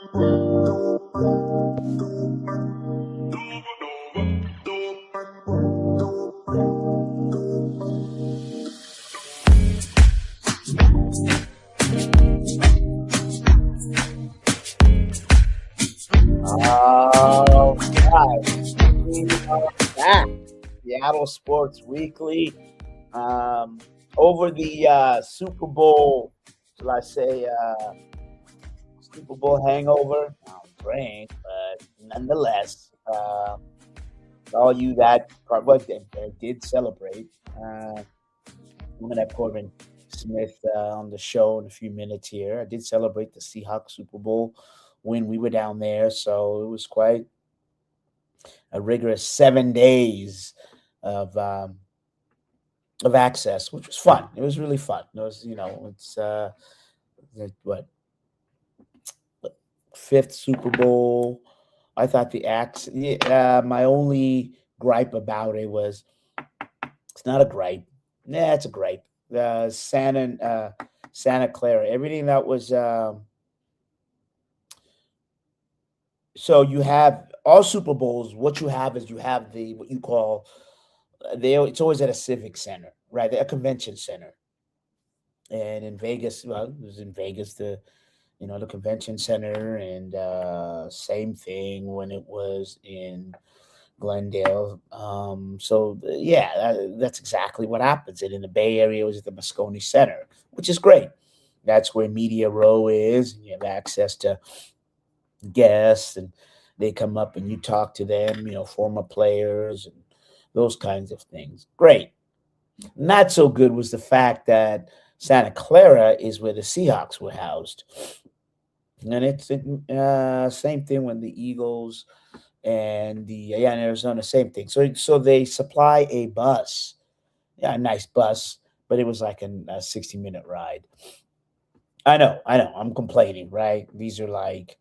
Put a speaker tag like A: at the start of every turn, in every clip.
A: All right, we are back. Seattle Sports Weekly. Over the Super Bowl, shall I say, Super Bowl hangover? I don't drink, but nonetheless, all you that did celebrate. I'm going to have Corbin Smith on the show in a few minutes here. I did celebrate the Seahawks Super Bowl when we were down there, so it was quite a rigorous 7 days of access, which was fun. It was really fun. It was, it's what fifth Super Bowl. I thought my only gripe about it was it's not a gripe. Nah, it's a gripe. Santa Clara, everything that was. So you have all Super Bowls. What you have is you have what you call it's always at a civic center, right? A convention center. And in Vegas, well, it was in Vegas, the convention center, and same thing when it was in Glendale. That's exactly what happens. And in the Bay Area, it was at the Moscone Center, which is great. That's where Media Row is, and you have access to guests, and they come up and you talk to them, former players and those kinds of things. Great. Not so good was the fact that Santa Clara is where the Seahawks were housed. And it's same thing when the Eagles and in Arizona, same thing. So they supply a bus, a nice bus, but it was like a 60-minute ride. I know. I'm complaining, right? These are like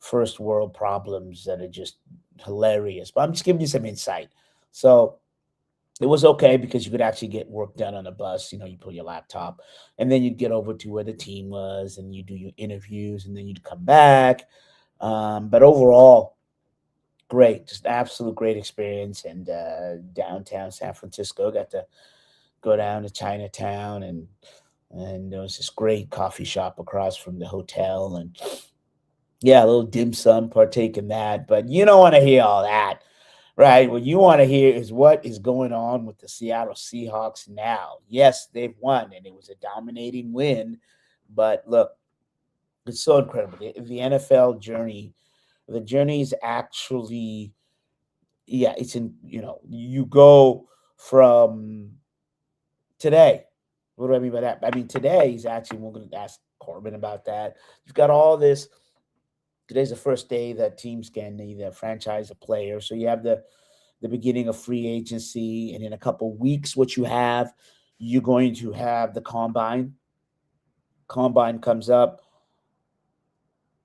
A: first world problems that are just hilarious. But I'm just giving you some insight. So it was okay because you could actually get work done on a bus. You pull your laptop, and then you'd get over to where the team was, and you do your interviews, and then you'd come back. But overall, great, just absolute great experience. And downtown San Francisco, got to go down to Chinatown, and there was this great coffee shop across from the hotel, and a little dim sum, partake in that. But you don't want to hear all that. Right. What you want to hear is what is going on with the Seattle Seahawks now. Yes, they've won, and it was a dominating win. But look, it's so incredible. The NFL journey, the journey is actually, it's in, you go from today. What do I mean by that? I mean, today is actually, we're going to ask Corbin about that. You've got all this. Today's the first day that teams can either franchise a player. So you have the beginning of free agency, and in a couple of weeks, you're going to have the combine. Combine comes up,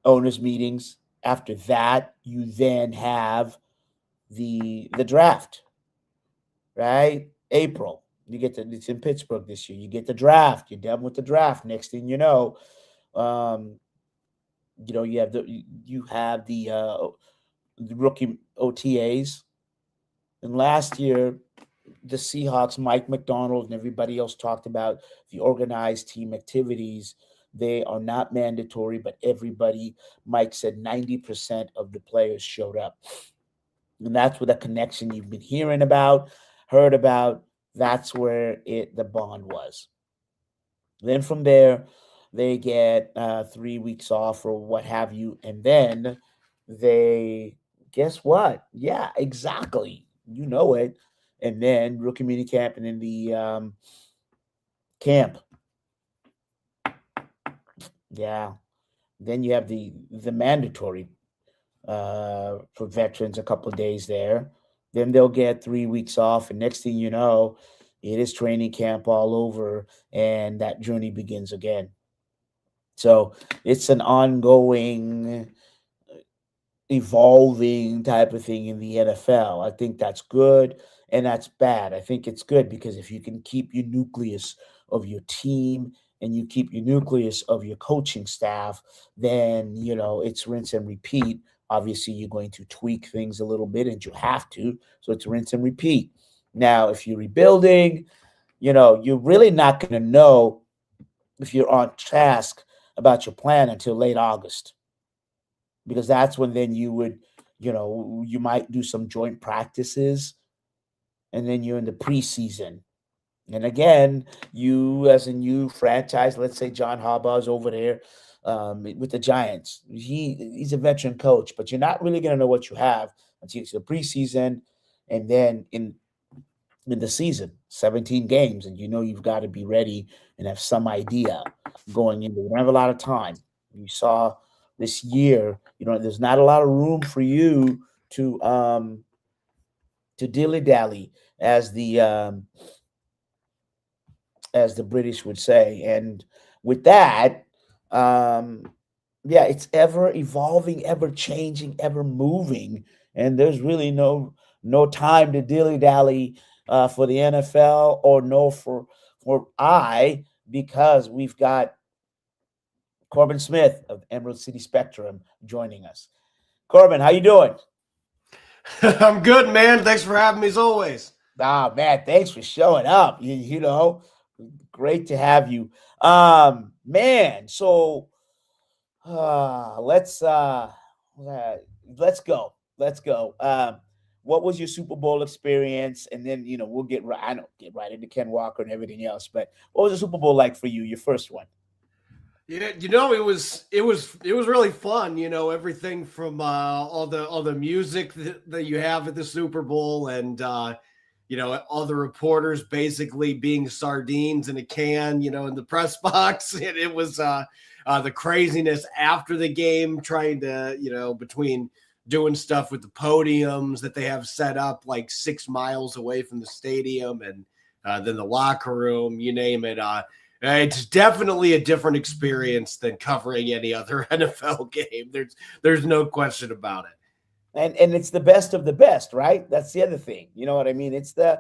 A: owners meetings. After that, you then have the draft, right? April. It's in Pittsburgh this year. You get the draft. You're done with the draft. Next thing you know, you have the rookie OTAs. And last year, the Seahawks, Mike McDonald and everybody else talked about the organized team activities. They are not mandatory, but Mike said 90% of the players showed up. And that's where the connection you've been heard about. That's where the bond was. Then from there, they get 3 weeks off or what have you. And then guess what? Yeah, exactly. You know it. And then rookie mini camp, and then the camp. Yeah. Then you have the mandatory for veterans, a couple of days there. Then they'll get 3 weeks off. And next thing you know, it is training camp all over, and that journey begins again. So it's an ongoing, evolving type of thing in the NFL. I think that's good, and that's bad. I think it's good because if you can keep your nucleus of your team and you keep your nucleus of your coaching staff, then, it's rinse and repeat. Obviously, you're going to tweak things a little bit, and you have to. So it's rinse and repeat. Now, if you're rebuilding, you're really not going to know if you're on task about your plan until late August, because that's when then you would, you might do some joint practices, and then you're in the preseason. And again, you as a new franchise, let's say John Harbaugh's over there with the Giants. He's a veteran coach, but you're not really going to know what you have until it's the preseason, and then in the season, 17 games, and you've got to be ready and have some idea going into it. You don't have a lot of time. You saw this year, there's not a lot of room for you to dilly-dally, as the British would say. And with that, it's ever evolving, ever changing, ever moving, and there's really no time to dilly-dally for the NFL, or because we've got Corbin Smith of Emerald City Spectrum joining us. Corbin, how you doing?
B: I'm good, man. Thanks for having me as always.
A: Man, thanks for showing up. Great to have you. Man, so let's go. What was your Super Bowl experience? And then, we'll get right into Ken Walker and everything else. But what was the Super Bowl like for you, your first one?
B: Yeah, it was really fun. Everything from all the music that you have at the Super Bowl, and all the reporters basically being sardines in a can, in the press box. And it was the craziness after the game, trying to, between doing stuff with the podiums that they have set up like 6 miles away from the stadium, and then the locker room, you name it. It's definitely a different experience than covering any other NFL game. There's no question about it.
A: And it's the best of the best, right? That's the other thing. You know what I mean? I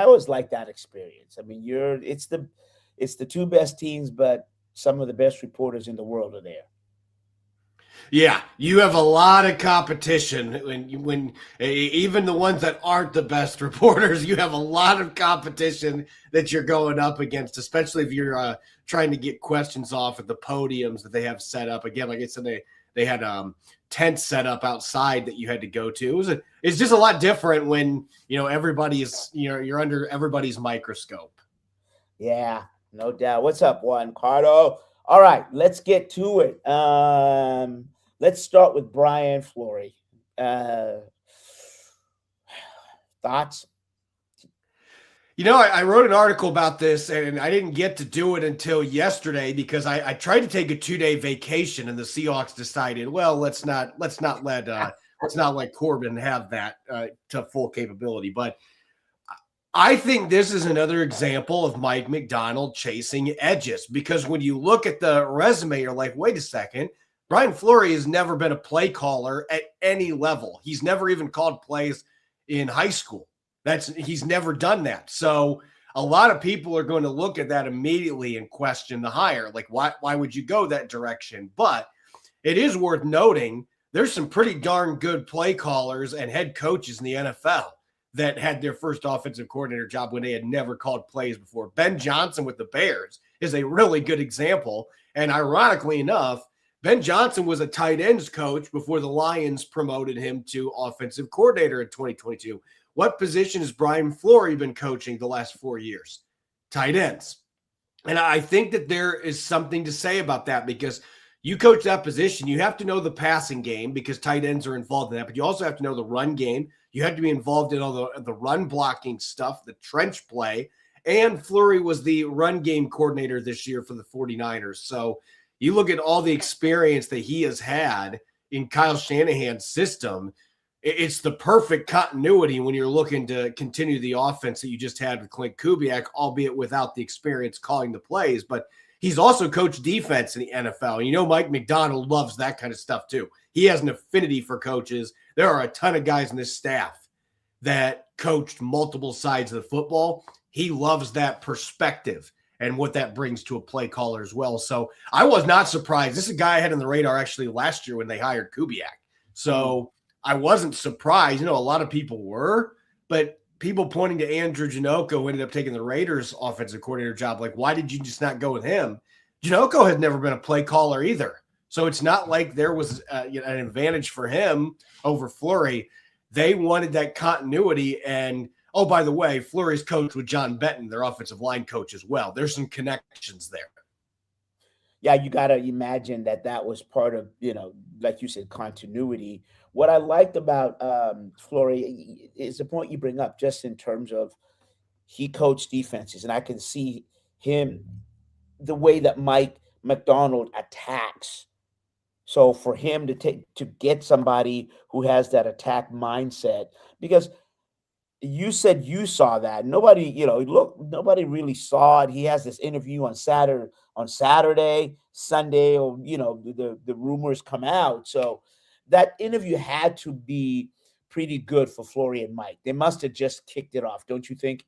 A: always like that experience. I mean, it's the two best teams, but some of the best reporters in the world are there.
B: Yeah, you have a lot of competition when even the ones that aren't the best reporters, you have a lot of competition that you're going up against, especially if you're trying to get questions off at the podiums that they have set up. Again, like I said, they had tents set up outside that you had to go to. It's just a lot different when everybody is you're under everybody's microscope.
A: Yeah, no doubt. What's up, Juan Cardo? All right, let's get to it. Let's start with Brian Fleury. Thoughts?
B: I wrote an article about this, and I didn't get to do it until yesterday because I tried to take a 2-day vacation, and the Seahawks decided, well, let's not let Corbin have that to full capability. But I think this is another example of Mike Macdonald chasing edges, because when you look at the resume, you're like, wait a second, Brian Fleury has never been a play caller at any level. He's never even called plays in high school. He's never done that. So a lot of people are going to look at that immediately and question the hire. Like, why would you go that direction? But it is worth noting there's some pretty darn good play callers and head coaches in the NFL that had their first offensive coordinator job when they had never called plays before. Ben Johnson with the Bears is a really good example. And ironically enough, Ben Johnson was a tight ends coach before the Lions promoted him to offensive coordinator in 2022. What position has Brian Fleury been coaching the last 4 years? Tight ends. And I think that there is something to say about that, because you coach that position, you have to know the passing game because tight ends are involved in that, but you also have to know the run game. You have to be involved in all the run blocking stuff, the trench play. And Fleury was the run game coordinator this year for the 49ers. So you look at all the experience that he has had in Kyle Shanahan's system. It's the perfect continuity when you're looking to continue the offense that you just had with Clint Kubiak, albeit without the experience calling the plays. But he's also coached defense in the NFL. And Mike Macdonald loves that kind of stuff too. He has an affinity for coaches. There are a ton of guys in this staff that coached multiple sides of the football. He loves that perspective. and what that brings to a play caller as well. So I was not surprised. This is a guy I had on the radar actually last year when they hired Kubiak. So I wasn't surprised. A lot of people were, but people pointing to Andrew Janocko, who ended up taking the Raiders offensive coordinator job, like, why did you just not go with him? Janocko had never been a play caller either. So it's not like there was an advantage for him over Fleury. They wanted that continuity. And, oh, by the way, Fleury's coach with John Benton, their offensive line coach as well. There's some connections there.
A: Yeah, you got to imagine that was part of, like you said, continuity. What I liked about Fleury is the point you bring up, just in terms of he coached defenses. And I can see him, the way that Mike McDonald attacks. So for him to get somebody who has that attack mindset, because you said you saw that. Nobody, nobody really saw it. He has this interview on Saturday, Sunday, or the rumors come out. So that interview had to be pretty good for Fleury and Mike. They must have just kicked it off, don't you think?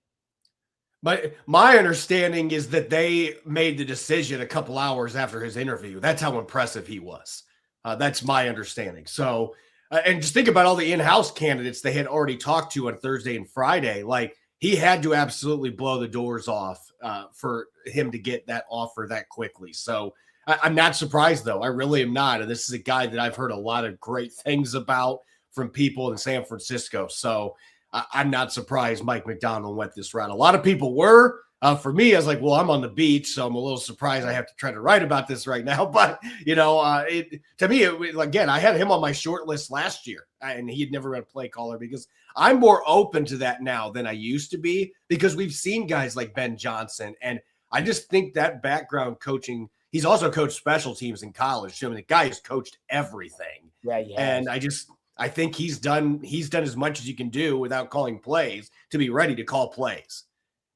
B: But my understanding is that they made the decision a couple hours after his interview. That's how impressive he was. That's my understanding. So, and just think about all the in-house candidates they had already talked to on Thursday and Friday. Like, he had to absolutely blow the doors off for him to get that offer that quickly. So I'm not surprised, though. I really am not. And this is a guy that I've heard a lot of great things about from people in San Francisco. So I'm not surprised Mike McDonald went this route. A lot of people were. For me, I was like, well, I'm on the beach, so I'm a little surprised I have to try to write about this right now. But, to me, again, I had him on my short list last year, and he had never been a play caller, because I'm more open to that now than I used to be, because we've seen guys like Ben Johnson. And I just think that background coaching, he's also coached special teams in college. So, I mean, the guy has coached everything.
A: Yeah,
B: and I think he's done as much as you can do without calling plays to be ready to call plays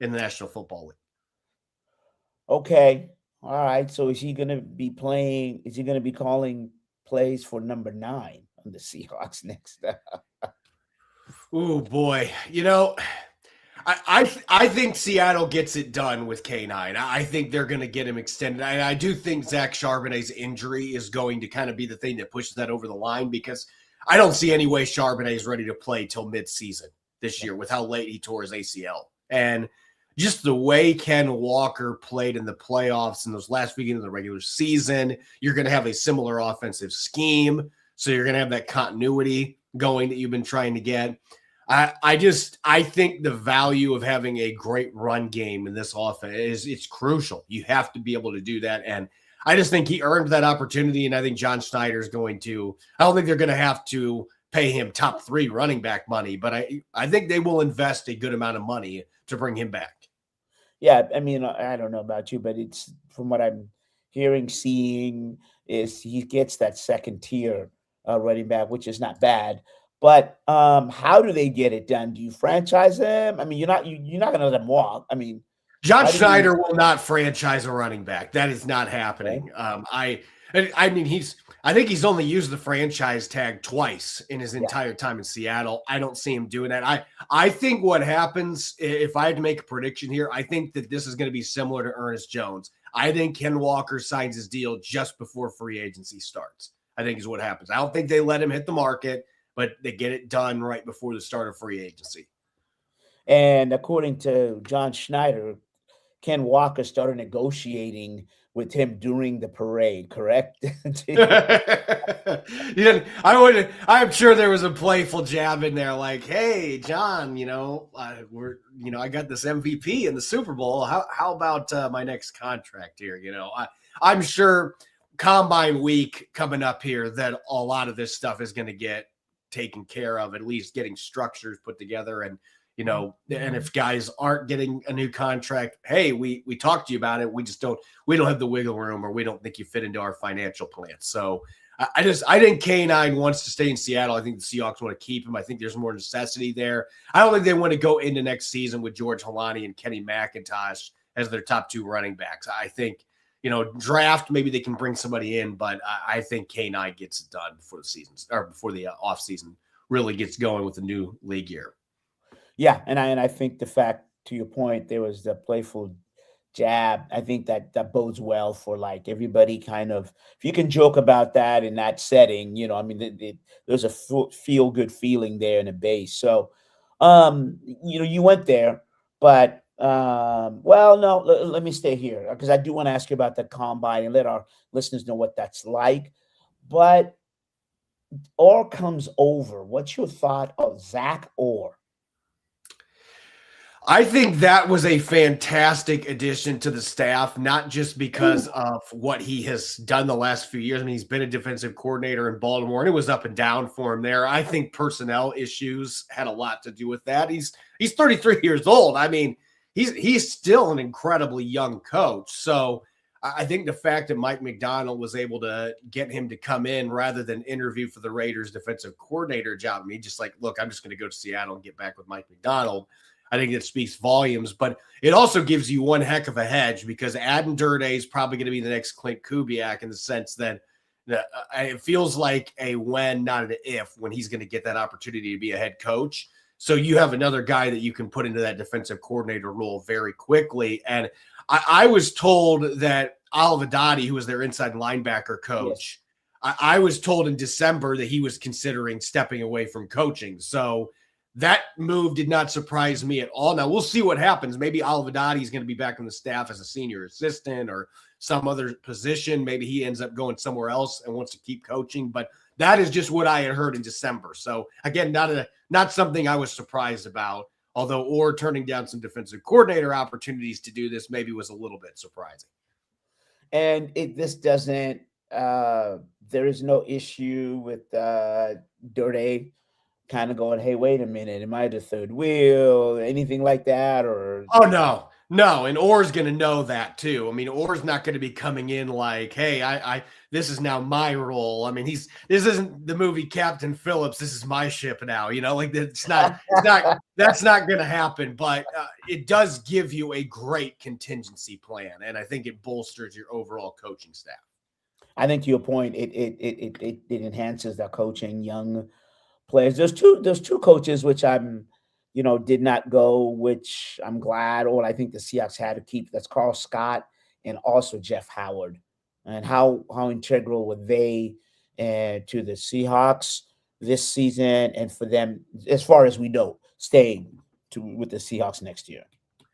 B: in the National Football League.
A: Okay. All right. So is he going to be calling plays for number 9 on the Seahawks next?
B: Oh boy. I think Seattle gets it done with K9. I think they're going to get him extended. I do think Zach Charbonnet's injury is going to kind of be the thing that pushes that over the line, because I don't see any way Charbonnet is ready to play till mid-season this year with how late he tore his ACL. And just the way Ken Walker played in the playoffs in those last weekend of the regular season, you're going to have a similar offensive scheme. So you're going to have that continuity going that you've been trying to get. I think the value of having a great run game in this offense it's crucial. You have to be able to do that. And I just think he earned that opportunity. And I think John Schneider is going to, I don't think they're going to have to pay him top 3 running back money, but I think they will invest a good amount of money to bring him back.
A: Yeah, I mean, I don't know about you, but it's, from what I'm hearing, seeing, is he gets that second tier running back, which is not bad. But how do they get it done? Do you franchise them? I mean, you're not going to let them walk. I mean,
B: John Schneider will not franchise a running back. That is not happening. Okay. I think he's only used the franchise tag twice in his entire time in Seattle. I don't see him doing that. I think what happens, if I had to make a prediction here, I think that this is going to be similar to Ernest Jones. I think Ken Walker signs his deal just before free agency starts. I think is what happens. I don't think they let him hit the market, but they get it done right before the start of free agency.
A: And according to John Schneider, Ken Walker started negotiating with him during the parade, correct?
B: I'm sure there was a playful jab in there, like, "Hey, John, I got this MVP in the Super Bowl. How about my next contract here?" I'm sure Combine Week coming up here that a lot of this stuff is going to get taken care of, at least getting structures put together. And and if guys aren't getting a new contract, hey, we talked to you about it. We don't have the wiggle room, or we don't think you fit into our financial plan. So I think K9 wants to stay in Seattle. I think the Seahawks want to keep him. I think there's more necessity there. I don't think they want to go into next season with George Holani and Kenny McIntosh as their top 2 running backs. I think, draft, maybe they can bring somebody in, but I think K9 gets it done before the season, or before the off season really gets going with the new league year.
A: Yeah, and I think the fact, to your point, there was the playful jab. I think that bodes well for like everybody kind of, if you can joke about that in that setting, I mean, there's a feel good feeling there in the base. So, you went there, but well, no, let me stay here because I do want to ask you about the combine and let our listeners know what that's like. But Orr comes over. What's your thought of Zach Orr?
B: I think that was a fantastic addition to the staff, not just because of what he has done the last few years. I mean, he's been a defensive coordinator in Baltimore, and it was up and down for him there. I think personnel issues had a lot to do with that. He's 33 years old. I mean, he's still an incredibly young coach. So I think the fact that Mike Macdonald was able to get him to come in rather than interview for the Raiders defensive coordinator job, I mean, just like, look, I'm just going to go to Seattle and get back with Mike Macdonald. I think it speaks volumes, but it also gives you one heck of a hedge because Adam Durde is probably going to be the next Clint Kubiak in the sense that it feels like a when, not an if, when he's going to get that opportunity to be a head coach. So you have another guy that you can put into that defensive coordinator role very quickly. And I was told that Olivadotti, who was their inside linebacker coach, yes. I was told in December that he was considering stepping away from coaching. So that move did not surprise me at all. Now, we'll see what happens. Maybe Olivadotti is going to be back on the staff as a senior assistant or some other position. Maybe he ends up going somewhere else and wants to keep coaching. But that is just what I had heard in December. So, again, not something I was surprised about, although Orr turning down some defensive coordinator opportunities to do this maybe was a little bit surprising.
A: And this doesn't there is no issue with Durde kind of going, hey, wait a minute, am I the third wheel, anything like that? Or
B: no, and Orr's going to know that too. I mean, Orr's not going to be coming in like, hey, I this is now my role. I mean, this isn't the movie Captain Phillips. This is my ship now. Like that's not going to happen. But it does give you a great contingency plan, and I think it bolsters your overall coaching staff.
A: I think to your point, it enhances the coaching young players. There's two coaches which I'm, did not go, which I'm glad, or I think the Seahawks had to keep. That's Carl Scott and also Jeff Howard. And how integral were they to the Seahawks this season, and for them, as far as we know, staying with the Seahawks next year?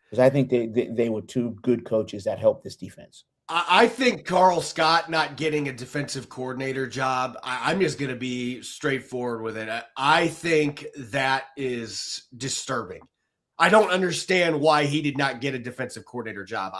A: Because I think they were two good coaches that helped this defense.
B: I think Carl Scott not getting a defensive coordinator job, I'm just going to be straightforward with it. I think that is disturbing. I don't understand why he did not get a defensive coordinator job.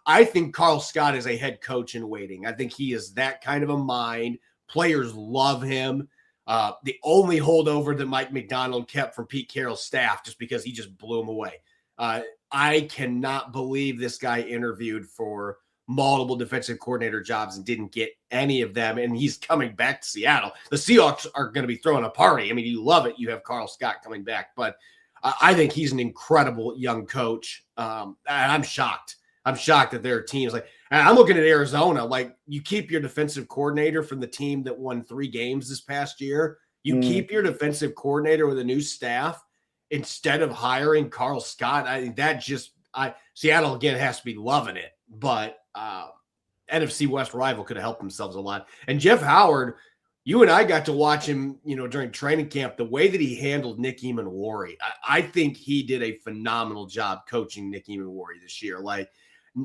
B: I think Carl Scott is a head coach in waiting. I think he is that kind of a mind. Players love him. The only holdover that Mike Macdonald kept from Pete Carroll's staff just because he just blew him away. I cannot believe this guy interviewed for multiple defensive coordinator jobs and didn't get any of them. And he's coming back to Seattle. The Seahawks are going to be throwing a party. I mean, you love it. You have Carl Scott coming back, but I think he's an incredible young coach. And I'm shocked. I'm shocked that there are teams like, I'm looking at Arizona. Like, you keep your defensive coordinator from the team that won 3 games this past year. You keep your defensive coordinator with a new staff instead of hiring Carl Scott. I think that Seattle again has to be loving it, but NFC West rival could have helped themselves a lot. And Jeff Howard, you and I got to watch him, during training camp, the way that he handled Nick Emmanwori. I think he did a phenomenal job coaching Nick Emmanwori this year. Like,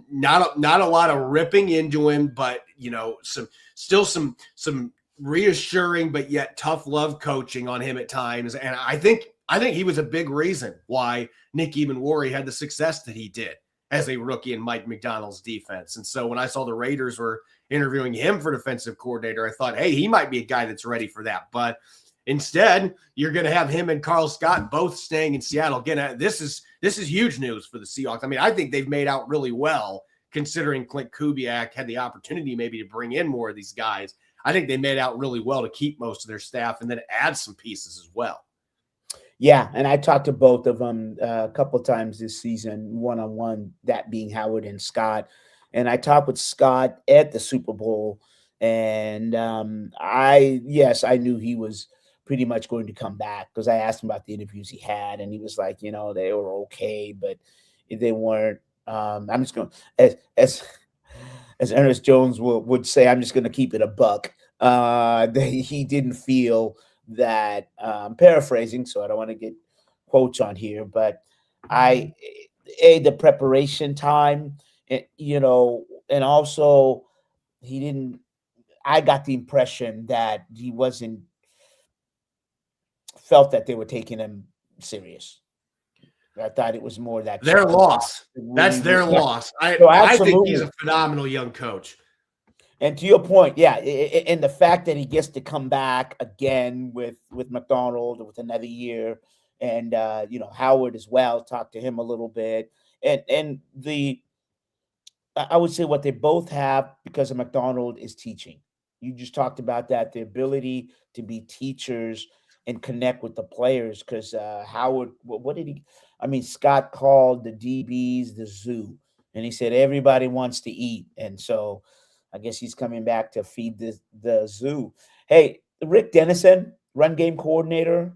B: not a lot of ripping into him, but some reassuring but yet tough love coaching on him at times. And I think he was a big reason why Nick Emmanwori had the success that he did as a rookie in Mike Macdonald's defense. And so when I saw the Raiders were interviewing him for defensive coordinator, I thought, hey, he might be a guy that's ready for that. But instead, you're going to have him and Carl Scott both staying in Seattle. Again, this is huge news for the Seahawks. I mean, I think they've made out really well considering Clint Kubiak had the opportunity maybe to bring in more of these guys. I think they made out really well to keep most of their staff and then add some pieces as well.
A: Yeah, and I talked to both of them a couple of times this season, one-on-one, that being Howard and Scott. And I talked with Scott at the Super Bowl, and I knew he was pretty much going to come back because I asked him about the interviews he had, and he was like, they were okay, but they weren't I'm just going as Ernest Jones would say, I'm just going to keep it a buck. He didn't feel that, paraphrasing, so I don't want to get quotes on here, but the preparation time, and also he didn't. I got the impression that he wasn't felt that they were taking him serious. I thought it was more that
B: their loss. That's their loss. I think he's a phenomenal young coach.
A: And to your point, yeah, and the fact that he gets to come back again with McDonald with another year, and Howard as well. Talk to him a little bit, and I would say what they both have because of McDonald is teaching. You just talked about that, the ability to be teachers and connect with the players. Because Howard, what did he? I mean, Scott called the DBs the zoo, and he said everybody wants to eat, and so I guess he's coming back to feed the zoo. Hey, Rick Dennison, run game coordinator.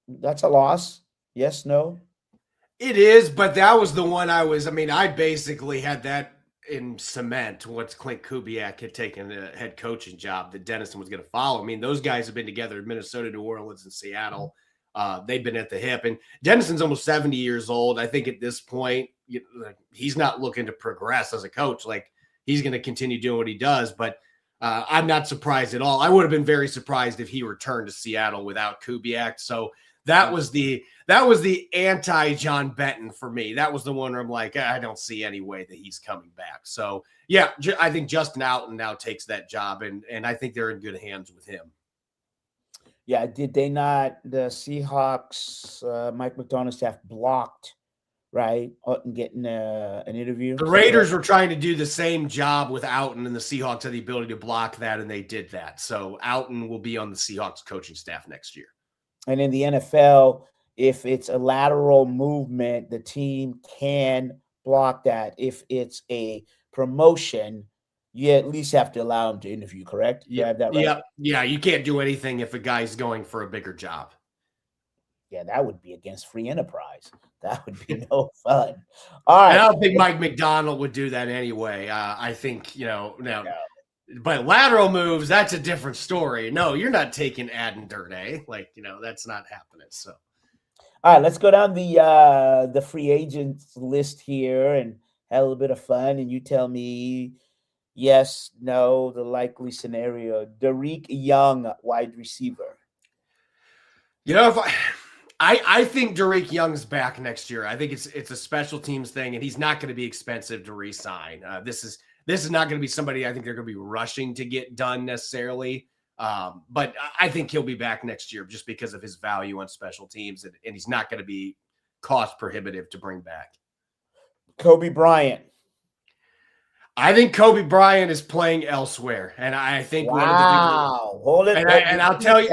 A: That's a loss. Yes, no?
B: It is, but that was the one I basically had that in cement once Clint Kubiak had taken the head coaching job that Dennison was going to follow. I mean, those guys have been together in Minnesota, New Orleans, and Seattle. They've been at the hip. And Dennison's almost 70 years old. I think at this point, he's not looking to progress as a coach. Like, he's going to continue doing what he does, but I'm not surprised at all. I would have been very surprised if he returned to Seattle without Kubiak. So that was the anti John Benton for me. That was the one where I'm like, I don't see any way that he's coming back. So yeah, I think Justin Outen now takes that job, and I think they're in good hands with him.
A: Yeah, did they not? The Seahawks, Mike McDonald staff blocked, right, Outen getting an interview.
B: The Raiders were trying to do the same job with Outen, and the Seahawks had the ability to block that, and they did that. So Outen will be on the Seahawks coaching staff next year.
A: And in the NFL, if it's a lateral movement, the team can block that. If it's a promotion, you at least have to allow him to interview, correct?
B: Yeah,
A: have that right?
B: Yeah. You can't do anything if a guy's going for a bigger job.
A: Yeah, that would be against free enterprise. That would be no fun. All right.
B: I don't think Mike McDonald would do that anyway. I think, now, but lateral moves, that's a different story. No, you're not taking Adenderte. That's not happening. So,
A: all right, let's go down the free agents list here and have a little bit of fun. And you tell me yes, no, the likely scenario. Derek Young, wide receiver.
B: If I think Derek Young's back next year. I think it's a special teams thing, and he's not going to be expensive to re-sign. This is not going to be somebody I think they're going to be rushing to get done necessarily. But I think he'll be back next year just because of his value on special teams, and he's not going to be cost prohibitive to bring back.
A: Kobe Bryant.
B: I think Kobe Bryant is playing elsewhere, and I think
A: one of the hold it.
B: And I'll tell you,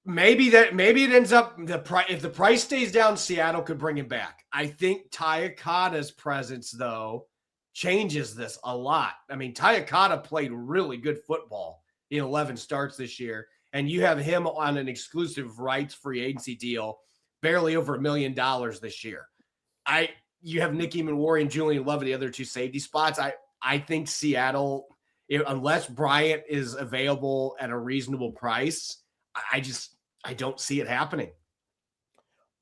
B: maybe it ends up if the price stays down, Seattle could bring him back. I think Tayakata's presence though changes this a lot. I mean, Tayakata played really good football in 11 starts this year, and you have him on an exclusive rights free agency deal, barely over $1 million this year. You have Nicky Manwari and Julian Love at the other two safety spots. I think Seattle, unless Bryant is available at a reasonable price, I don't see it happening.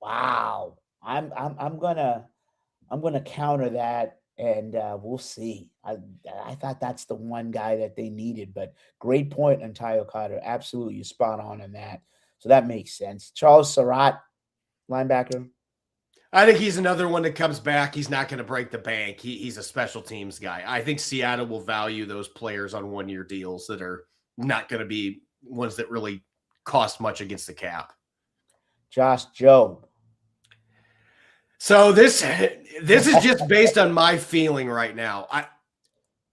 A: Wow. I'm gonna counter that, and we'll see. I thought that's the one guy that they needed, but great point on Tayo Carter. Absolutely, you're spot on that. So that makes sense. Charles Surratt, linebacker.
B: I think he's another one that comes back. He's not going to break the bank. He's a special teams guy. I think Seattle will value those players on one-year deals that are not going to be ones that really cost much against the cap.
A: Josh Jobe.
B: So this is just based on my feeling right now.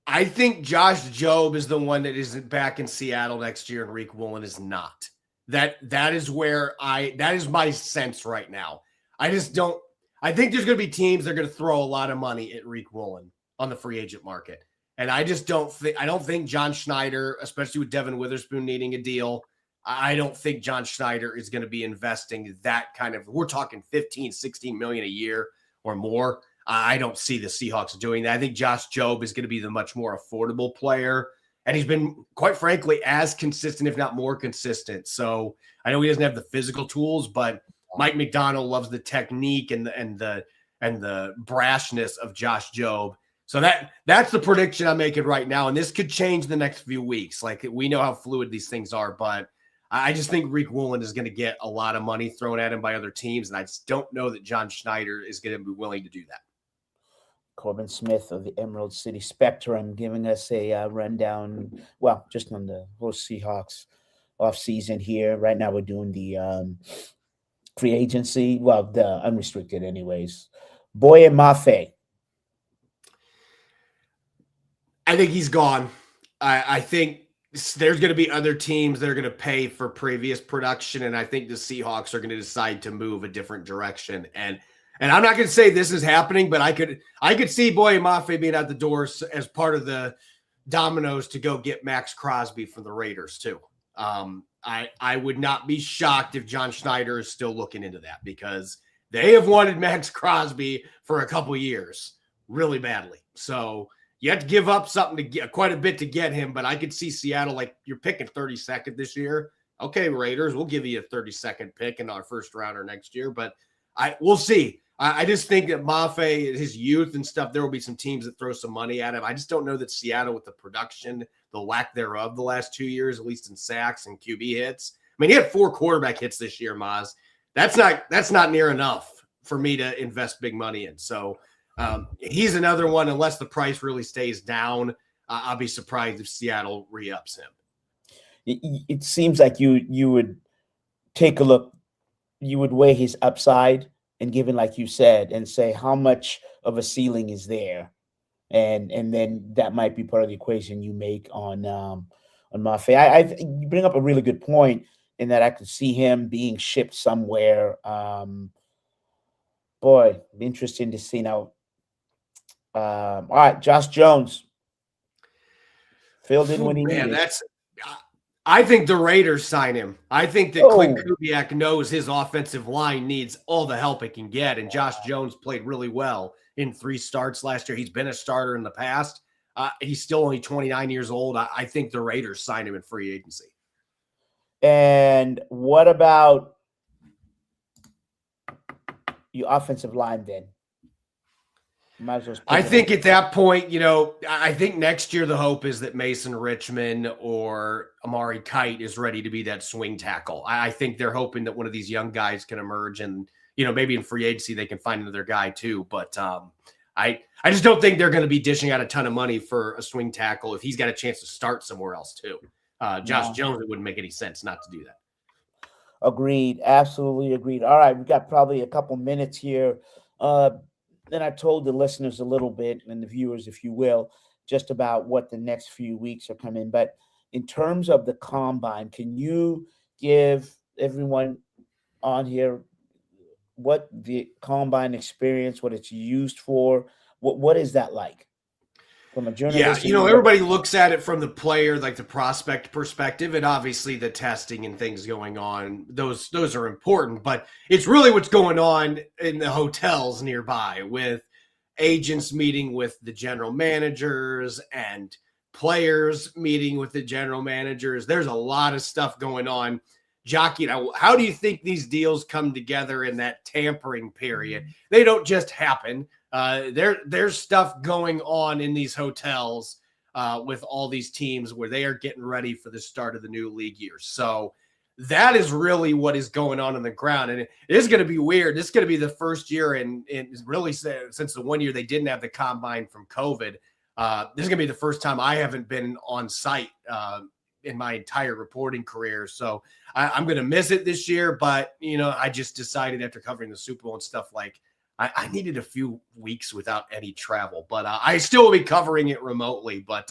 B: I think Josh Jobe is the one that isn't back in Seattle next year, and Riq Woolen is not. That is my sense right now. I think there's going to be teams that are going to throw a lot of money at Riq Woolen on the free agent market. And I don't think John Schneider, especially with Devin Witherspoon needing a deal, I don't think John Schneider is going to be investing that kind of, we're talking 15, 16 million a year or more. I don't see the Seahawks doing that. I think Josh Jobe is going to be the much more affordable player. And he's been, quite frankly, as consistent, if not more consistent. So I know he doesn't have the physical tools, but Mike McDonald loves the technique and the brashness of Josh Jobe. So that's the prediction I'm making right now. And this could change the next few weeks. Like, we know how fluid these things are, but I just think Rick Woolen is going to get a lot of money thrown at him by other teams. And I just don't know that John Schneider is going to be willing to do that.
A: Corbin Smith of the Emerald City Spectrum giving us a rundown, well, just on the whole Seahawks offseason here. Right now we're doing the free agency, well, the unrestricted anyways. Boye Mafe.
B: I think he's gone. I think there's going to be other teams that are going to pay for previous production, and I think the Seahawks are going to decide to move a different direction. And I'm not going to say this is happening, but I could see Boye Mafe being at the doors as part of the dominoes to go get Max Crosby from the Raiders too. I would not be shocked if John Schneider is still looking into that, because they have wanted Max Crosby for a couple years really badly. So you have to give up something to get quite a bit to get him, but I could see Seattle, like, you're picking 32nd this year. Okay, Raiders, we'll give you a 32nd pick in our first rounder next year, but we'll see. I just think that Mafe, his youth and stuff, there will be some teams that throw some money at him. I just don't know that Seattle, with the production, the lack thereof the last 2 years, at least in sacks and QB hits. I mean, he had 4 quarterback hits this year, Maz. That's not near enough for me to invest big money in. So he's another one. Unless the price really stays down, I'll be surprised if Seattle re-ups him.
A: It seems like you would take a look, you would weigh his upside, and given, like you said, and say how much of a ceiling is there, and then that might be part of the equation you make on Mafe. You bring up a really good point in that I could see him being shipped somewhere. Boy, interesting to see now. All right, Josh Jones filled in when he needed.
B: I think the Raiders sign him. I think that Clint Kubiak knows his offensive line needs all the help it can get, and Josh Jones played really well in 3 starts last year. He's been a starter in the past. He's still only 29 years old. I think the Raiders sign him in free agency.
A: And what about your offensive line then?
B: I think at that point, I think next year the hope is that Mason Richmond or Amari Kite is ready to be that swing tackle. I think they're hoping that one of these young guys can emerge, and maybe in free agency they can find another guy too. But I just don't think they're going to be dishing out a ton of money for a swing tackle if he's got a chance to start somewhere else too. Josh Jones, it wouldn't make any sense not to do that.
A: Agreed. Absolutely agreed. All right, we've got probably a couple minutes here. Then I told the listeners a little bit, and the viewers, if you will, just about what the next few weeks are coming. But in terms of the combine, can you give everyone on here what the combine experience, what it's used for, what is that like from a journalist?
B: Yeah, everybody looks at it from the player, like the prospect perspective, and obviously the testing and things going on, those are important, but it's really what's going on in the hotels nearby, with agents meeting with the general managers and players meeting with the general managers. There's a lot of stuff going on. Jockey, how do you think these deals come together in that tampering period? They don't just happen. There's stuff going on in these hotels with all these teams where they are getting ready for the start of the new league year. So that is really what is going on the ground. And it is going to be weird. This is going to be the first year in really since the 1 year they didn't have the combine from COVID. This is going to be the first time I haven't been on site in my entire reporting career. So I'm going to miss it this year. But, I just decided after covering the Super Bowl and stuff, like, I needed a few weeks without any travel, but I still will be covering it remotely. But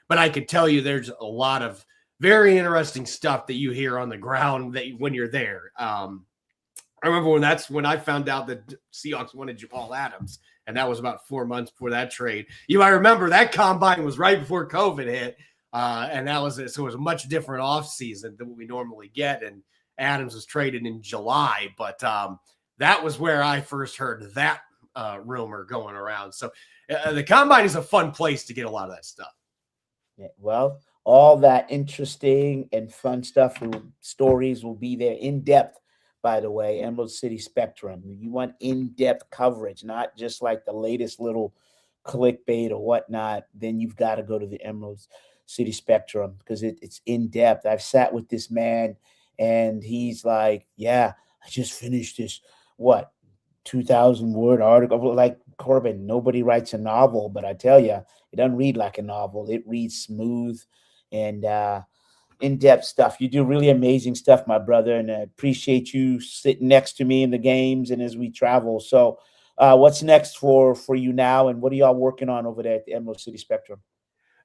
B: I could tell you there's a lot of very interesting stuff that you hear on the ground when you're there. I remember when I found out that Seahawks wanted Jamal Adams, and that was about 4 months before that trade. I remember that combine was right before COVID hit. And that was so it was a much different offseason than what we normally get. And Adams was traded in July, but that was where I first heard that rumor going around. So the combine is a fun place to get a lot of that stuff.
A: Yeah, well, all that interesting and fun stuff, stories will be there in depth. By the way, Emerald City Spectrum. You want in-depth coverage, not just like the latest little clickbait or whatnot. Then you've got to go to the Emerald City Spectrum because it's in depth. I've sat with this man, and he's like, "Yeah, I just finished this 2,000-word article." Like, Corbin, nobody writes a novel, but I tell you, it doesn't read like a novel. It reads smooth and in-depth stuff. You do really amazing stuff, my brother, and I appreciate you sitting next to me in the games and as we travel. So what's next for you now, and what are y'all working on over there at the Emerald City Spectrum?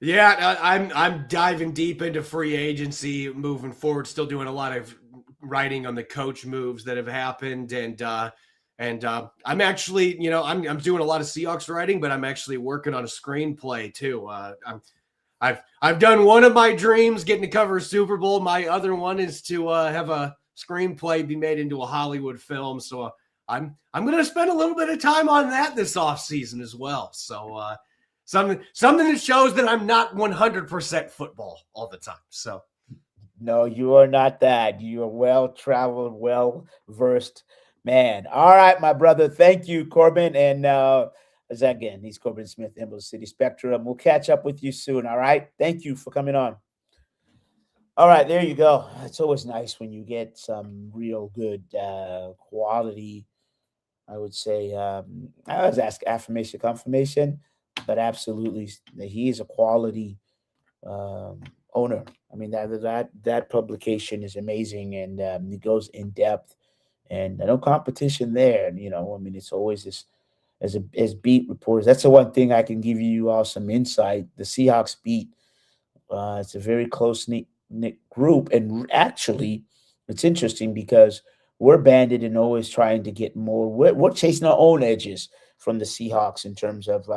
B: Yeah, I'm diving deep into free agency moving forward, still doing a lot of writing on the coach moves that have happened, and I'm actually, I'm doing a lot of Seahawks writing, but I'm actually working on a screenplay too. I've done one of my dreams, getting to cover a Super Bowl. My other one is to have a screenplay be made into a Hollywood film. So I'm going to spend a little bit of time on that this offseason as well. So something that shows that I'm not 100% football all the time. So
A: no, you are not that. You are well-traveled, well-versed man. All right, my brother. Thank you, Corbin. And again, he's Corbin Smith, Emerald City Spectrum. We'll catch up with you soon. All right. Thank you for coming on. All right, there you go. It's always nice when you get some real good quality. I would say I always ask affirmation, confirmation, but absolutely, he is a quality owner. I mean, that publication is amazing, and it goes in depth, and no competition there. And I mean, it's always this. As beat reporters, that's the one thing I can give you all some insight. The Seahawks beat, it's a very close-knit group. And actually, it's interesting because we're banded and always trying to get more. We're chasing our own edges from the Seahawks in terms of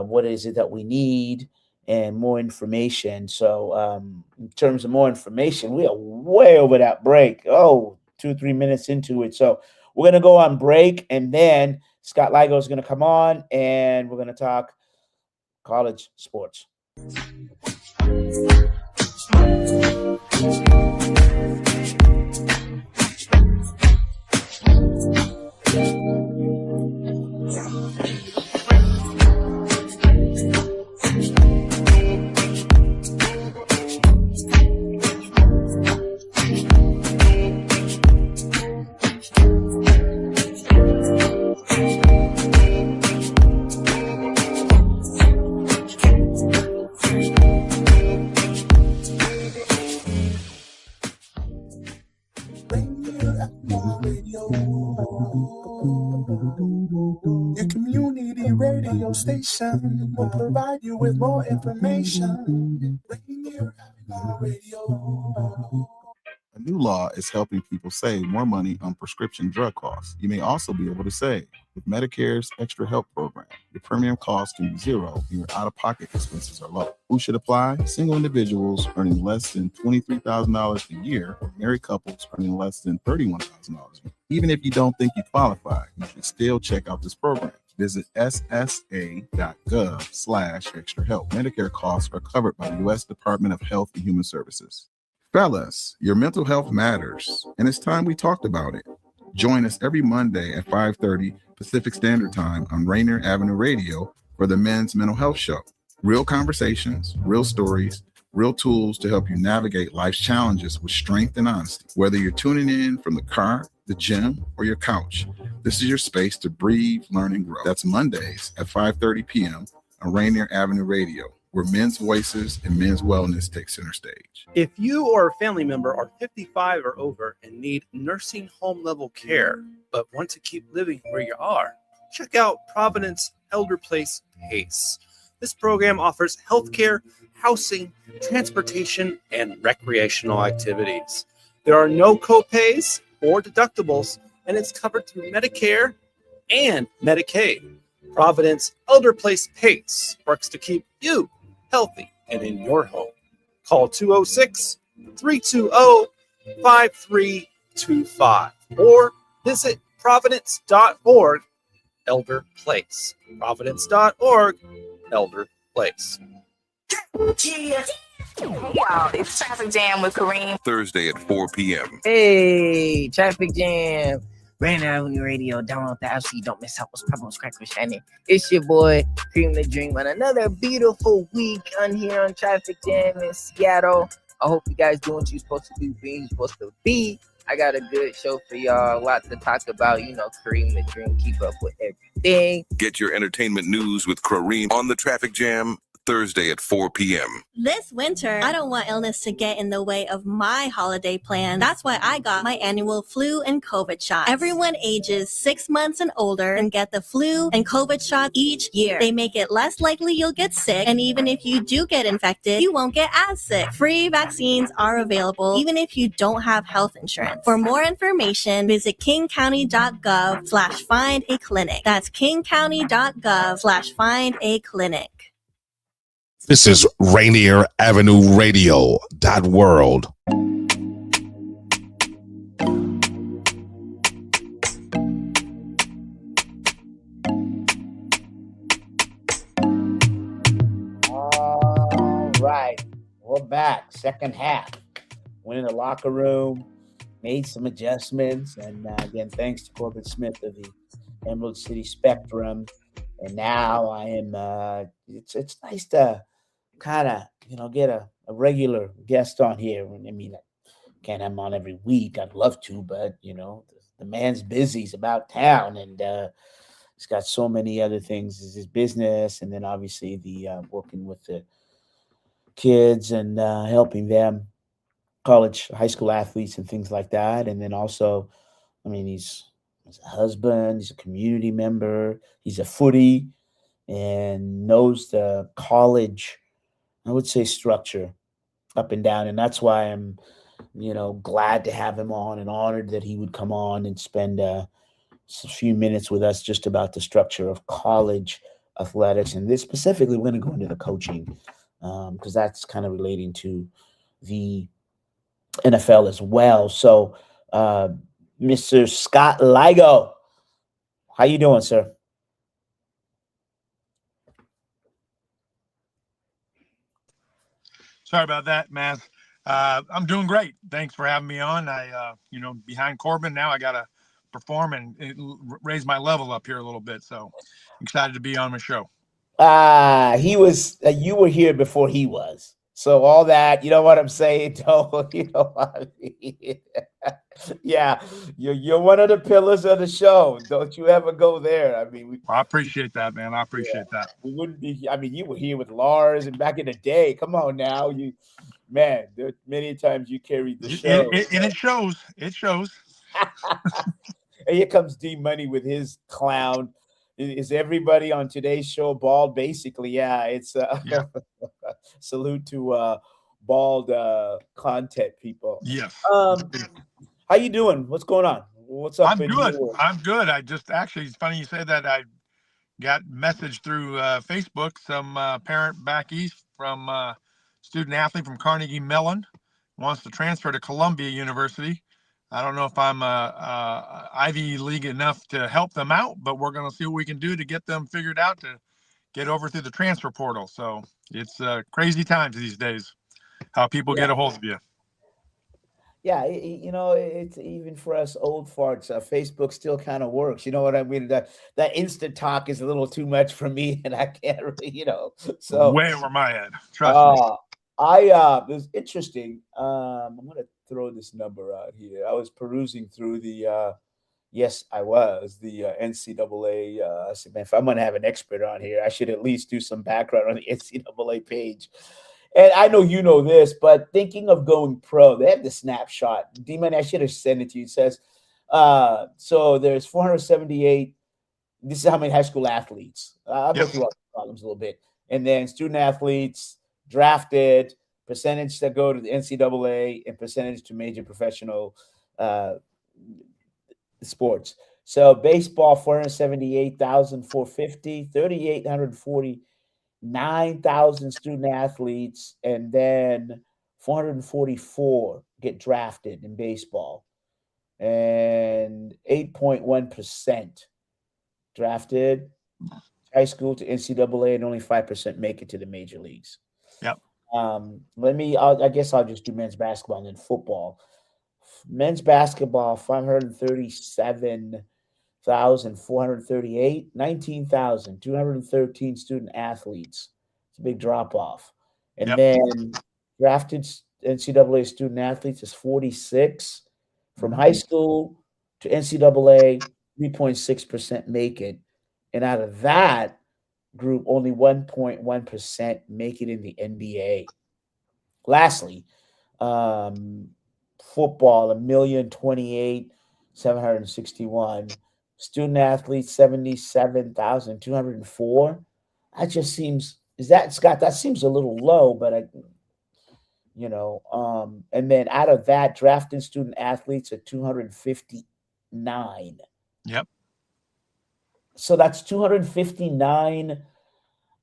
A: what is it that we need and more information. So in terms of more information, we are way over that break. 2-3 minutes into it. So we're going to go on break, and then Scott Ligo is going to come on, and we're going to talk college sports.
C: Your community radio station will provide you with more information. Rainier Avenue Radio.
D: A new law is helping people save more money on prescription drug costs. You may also be able to save with Medicare's Extra Help program. Your premium cost can be zero and your out-of-pocket expenses are low. Who should apply? Single individuals earning less than $23,000 a year, or married couples earning less than $31,000 a year. Even if you don't think you qualify, you should still check out this program. Visit ssa.gov/extrahelp. Medicare costs are covered by the U.S. Department of Health and Human Services. Fellas, your mental health matters, and it's time we talked about it. Join us every Monday at 5:30 Pacific Standard Time on Rainier Avenue Radio for the Men's Mental Health Show. Real conversations, real stories, real tools to help you navigate life's challenges with strength and honesty. Whether you're tuning in from the car, the gym, or your couch, this is your space to breathe, learn, and grow. That's Mondays at 5:30 p.m. on Rainier Avenue Radio, where men's voices and men's wellness take center stage.
E: If you or a family member are 55 or over and need nursing home level care, but want to keep living where you are, check out Providence Elder Place PACE. This program offers healthcare, housing, transportation, and recreational activities. There are no copays or deductibles, and it's covered through Medicare and Medicaid. Providence Elder Place PACE works to keep you healthy and in your home. Call 206-320-5325 or visit providence.org Elder Place. Providence.org Elder Place.
F: Hey y'all, it's Traffic Jam with Kareem.
G: Thursday at 4 p.m.
H: Hey, Traffic Jam. Rainier Avenue Radio. Download the app so you don't miss out what's popping with Crack Shining. It's your boy, Cream the Dream, on another beautiful week on here on Traffic Jam in Seattle. I hope you guys doing what you're supposed to do, being you're supposed to be. I got a good show for y'all. A lot to talk about. You know, Kareem the Dream, keep up with everything.
G: Get your entertainment news with Kareem on the Traffic Jam, Thursday at 4 p.m.
I: This winter, I don't want illness to get in the way of my holiday plan. That's why I got my annual flu and COVID shot. Everyone ages 6 months and older and get the flu and COVID shot each year. They make it less likely you'll get sick, and even if you do get infected, you won't get as sick. Free vaccines are available even if you don't have health insurance. For more information, visit kingcounty.gov/find a clinic. That's kingcounty.gov/find a clinic.
J: This is Rainier Avenue Radio .world.
A: All right, we're back. Second half. Went in the locker room, made some adjustments, and again, thanks to Corbin Smith of the Emerald City Spectrum. And now I am. It's nice to kind of get a regular guest on here. I mean, I can't have him on every week. I'd love to, but the man's busy. He's about town, and he's got so many other things. It's his business, and then obviously the working with the kids and helping them, college, high school athletes, and things like that. And then also, I mean, he's a husband. He's a community member. He's a footy, and knows the college, I would say, structure up and down. And that's why I'm, glad to have him on and honored that he would come on and spend a few minutes with us just about the structure of college athletics. And this specifically, we're going to go into the coaching because that's kind of relating to the NFL as well. So, Mr. Scott Ligo, how you doing, sir?
K: Sorry about that, Maz. I'm doing great. Thanks for having me on. Behind Corbin now, I got to perform and raise my level up here a little bit. So excited to be on my show.
A: You were here before he was. So all that, you know what I'm saying? What I mean? Yeah, you're one of the pillars of the show. Don't you ever go there. I mean,
K: I appreciate that, man. I appreciate that.
A: We wouldn't be. I mean, you were here with Lars and back in the day. Come on now, there are many times you carried the show,
K: and it shows. It shows.
A: And here comes D Money with his clown. Is everybody on today's show bald? Basically, yeah. It's salute to bald content people.
K: Yes.
A: How you doing? What's going on? What's up?
K: I'm good. I just actually, it's funny you say that. I got message through Facebook. Some parent back east from student athlete from Carnegie Mellon wants to transfer to Columbia University. I don't know if I'm Ivy League enough to help them out, but we're going to see what we can do to get them figured out to get over through the transfer portal. So it's crazy times these days, how people get a hold of you.
A: Yeah, it's even for us old farts. Facebook still kind of works. You know what I mean? That instant talk is a little too much for me, and I can't really, So
K: way over my head. Trust me.
A: It was interesting. I'm going to throw this number out here. I was perusing through the NCAA. I said, man, if I'm going to have an expert on here, I should at least do some background on the NCAA page. And I know you know this, but thinking of going pro, they have the snapshot. D-Man, I should have sent it to you. It says, so there's 478. This is how many high school athletes. I'll go through all the problems a little bit. And then student athletes drafted, percentage that go to the NCAA, and percentage to major professional sports. So baseball, 478,450, 3,840 9,000 student athletes, and then 444 get drafted in baseball, and 8.1% drafted high school to NCAA, and only 5% make it to the major leagues.
K: Yep.
A: I guess I'll just do men's basketball and then football. Men's basketball, 537,438, 19,213 student athletes. It's a big drop off. And
K: Yep.
A: then drafted NCAA student athletes is 46. From high school to NCAA, 3.6% make it. And out of that group, only 1.1% make it in the NBA. Lastly, football, 1,028,761. Student athletes, 77,204. That just seems, is that, Scott? That seems a little low, but and then out of that, drafted student athletes are 259.
K: Yep.
A: So that's 259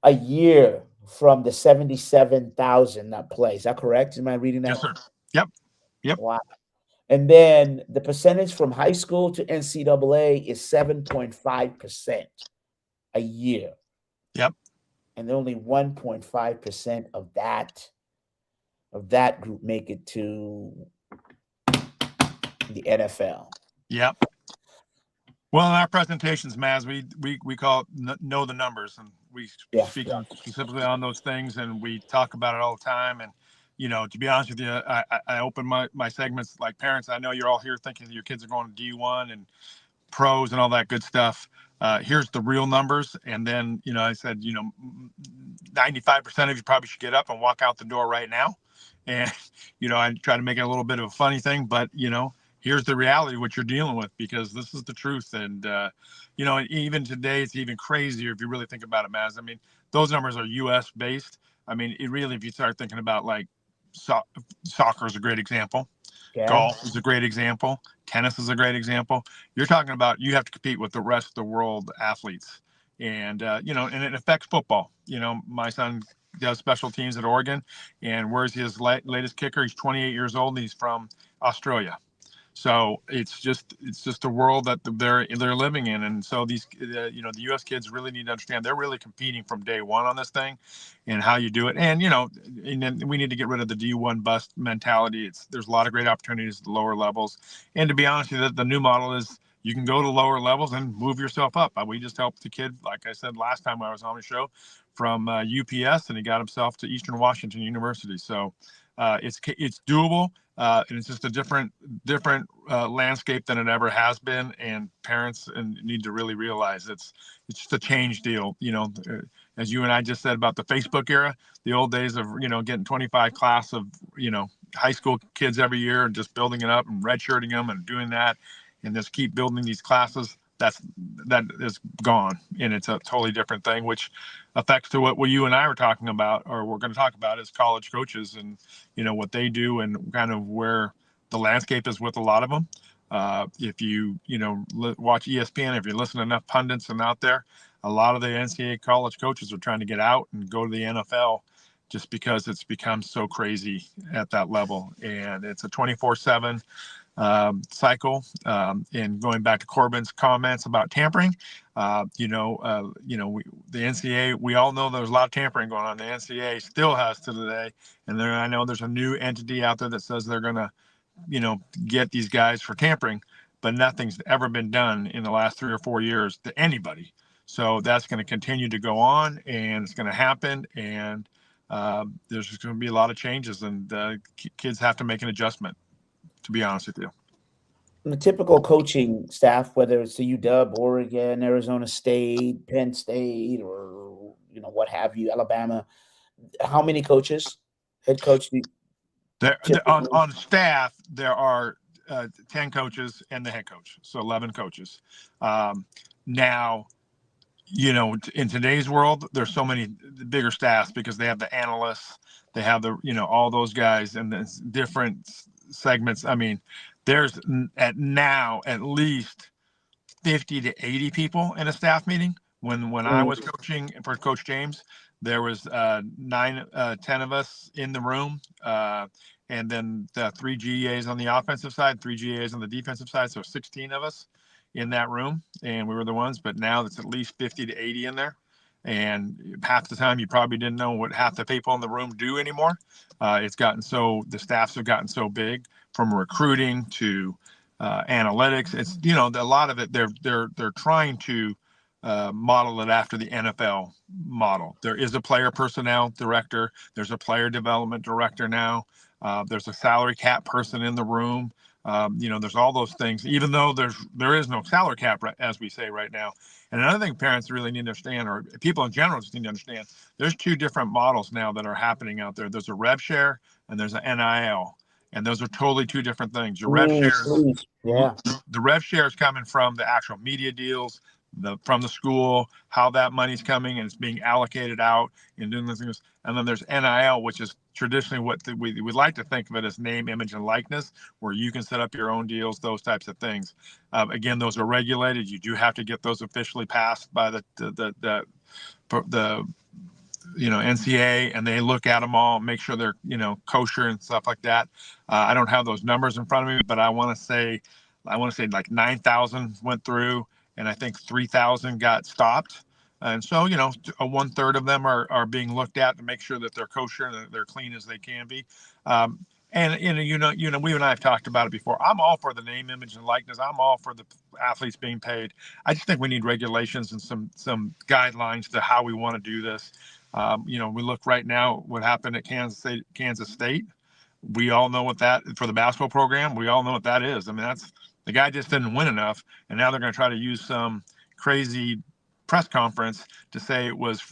A: a year from the 77,000 that play. Is that correct? Am I reading that?
K: Yes, sir. Yep.
A: Wow. And then the percentage from high school to NCAA is 7.5% a year.
K: Yep.
A: And only 1.5% of that group make it to the NFL.
K: Yep. Well, in our presentations, Maz, we call it know the numbers, and we speak specifically on those things, and we talk about it all the time. And to be honest with you, I open my segments like parents. I know you're all here thinking that your kids are going to D1 and pros and all that good stuff. Here's the real numbers. And then, I said, 95% of you probably should get up and walk out the door right now. And, I try to make it a little bit of a funny thing, but, here's the reality of what you're dealing with, because this is the truth. And, even today, it's even crazier if you really think about it, Maz. I mean, those numbers are U.S. based. I mean, it really, if you start thinking about like soccer is a great example. Yeah. Golf is a great example. Tennis is a great example. You're talking about, you have to compete with the rest of the world athletes. And, and it affects football. My son does special teams at Oregon, and where's his latest kicker? He's 28 years old, and he's from Australia. So it's just a world that they're living in. And so these, the U.S. kids really need to understand they're really competing from day one on this thing, and how you do it. And, and then we need to get rid of the D1 bust mentality. There's a lot of great opportunities at the lower levels. And to be honest with you, the new model is you can go to lower levels and move yourself up. We just helped the kid, like I said last time I was on the show, from UPS, and he got himself to Eastern Washington University. So it's doable. And it's just a different landscape than it ever has been, and parents need to really realize it's just a change deal. As you and I just said about the Facebook era, the old days of getting 25 class of high school kids every year and just building it up and redshirting them and doing that, and just keep building these classes. That is gone, and it's a totally different thing, which affects to what you and I were talking about, or we're going to talk about, is college coaches and what they do, and kind of where the landscape is with a lot of them. If you watch ESPN, if you listen to enough pundits and out there, a lot of the NCAA college coaches are trying to get out and go to the NFL, just because it's become so crazy at that level, and it's a 24/7 cycle. And going back to Corbin's comments about tampering, the NCAA, we all know there's a lot of tampering going on. The NCAA still has to today, and I know there's a new entity out there that says they're going to, get these guys for tampering, but nothing's ever been done in the last 3 or 4 years to anybody. So that's going to continue to go on, and it's going to happen, and there's going to be a lot of changes, and kids have to make an adjustment, to be honest with you.
A: The typical coaching staff, whether it's the UW, Oregon, Arizona State, Penn State, or what have you, Alabama, how many coaches, head coach?
K: On staff, there are 10 coaches and the head coach, so 11 coaches. Now, in today's world, there's so many bigger staffs because they have the analysts, they have the all those guys, and the different segments. I mean, there's at least 50 to 80 people in a staff meeting, When I was coaching for Coach James, there was 10 of us in the room, and then the 3 GAs on the offensive side, 3 GAs on the defensive side, so 16 of us in that room, and we were the ones. But now it's at least 50 to 80 in there, and half the time you probably didn't know what half the people in the room do anymore. It's gotten so, the staffs have gotten so big, from recruiting to analytics. It's, you know, a lot of it they're trying to model it after the NFL model. There is a player personnel director. There's a player development director now. There's a salary cap person in the room. You know, there's all those things, even though there is no salary cap, as we say right now. And another thing parents really need to understand, or people in general just need to understand, there's 2 different models now that are happening out there. There's a rev share and there's an NIL. And those are totally 2 different things. Your rev shares, the rev share is coming from the actual media deals, from the school, how that money's coming and it's being allocated out and doing those things. And then there's NIL, which is traditionally what we like to think of it as name, image, and likeness, where you can set up your own deals, those types of things. Again, those are regulated. You do have to get those officially passed by the NCAA, and they look at them all, make sure they're, kosher and stuff like that. I don't have those numbers in front of me, but I want to say like 9,000 went through, and I think 3,000 got stopped. And so, 1/3 of them are being looked at to make sure that they're kosher and they're clean as they can be. And we and I have talked about it before. I'm all for the name, image, and likeness. I'm all for the athletes being paid. I just think we need regulations and some guidelines to how we want to do this. We look right now what happened at Kansas State. We all know what that, for the basketball program, we all know what that is. I mean, the guy just didn't win enough, and now they're going to try to use some crazy press conference to say it was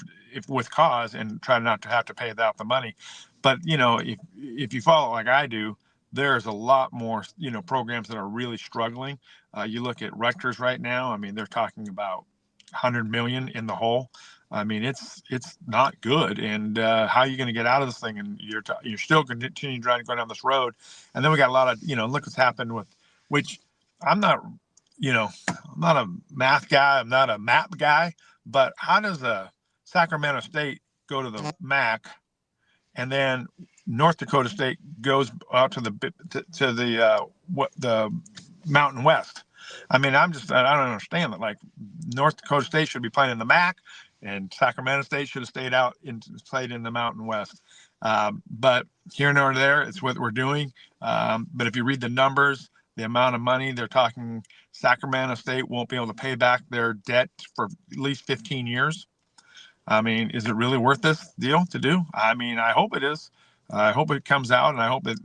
K: with cause and try not to have to pay out the money. But, if you follow like I do, there's a lot more, programs that are really struggling. You look at Rutgers right now. I mean, they're talking about 100 million in the hole. I mean, it's not good. And how are you going to get out of this thing? And you're still continuing trying to go down this road. And then we got a lot of, look what's happened with, which I'm not a math guy. I'm not a map guy. But how does Sacramento State go to the MAC, and then North Dakota State goes out to the Mountain West? I mean, I don't understand that. Like, North Dakota State should be playing in the MAC, and Sacramento State should have stayed out and played in the Mountain West. But here nor there, it's what we're doing. But if you read the numbers, the amount of money they're talking, Sacramento State won't be able to pay back their debt for at least 15 years. I mean, is it really worth this deal to do? I mean, I hope it is. I hope it comes out, and I hope that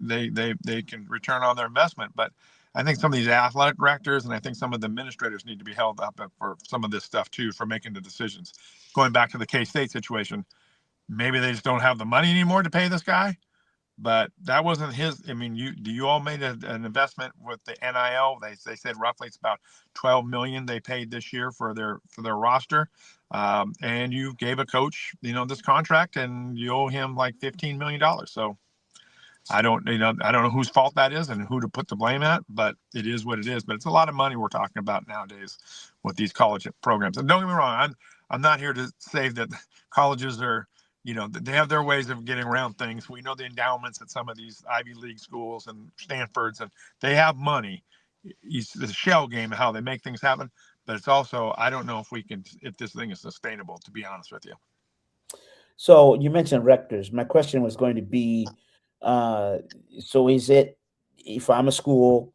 K: they can return on their investment. But I think some of these athletic directors and I think some of the administrators need to be held up for some of this stuff too, for making the decisions. Going back to the K-State situation, maybe they just don't have the money anymore to pay this guy. But that wasn't his. I mean, you all made an investment with the NIL. They said roughly it's about $12 million they paid this year for their roster, and you gave a coach, this contract, and you owe him like $15 million. So I don't know whose fault that is and who to put the blame at, but it is what it is. But it's a lot of money we're talking about nowadays with these college programs. And don't get me wrong, I'm not here to say that colleges are. They have their ways of getting around things. We know the endowments at some of these Ivy League schools and Stanfords, and they have money. It's the shell game of how they make things happen. But it's also, I don't know if this thing is sustainable, to be honest with you.
A: So you mentioned Rutgers. My question was going to be, so is it, if I'm a school,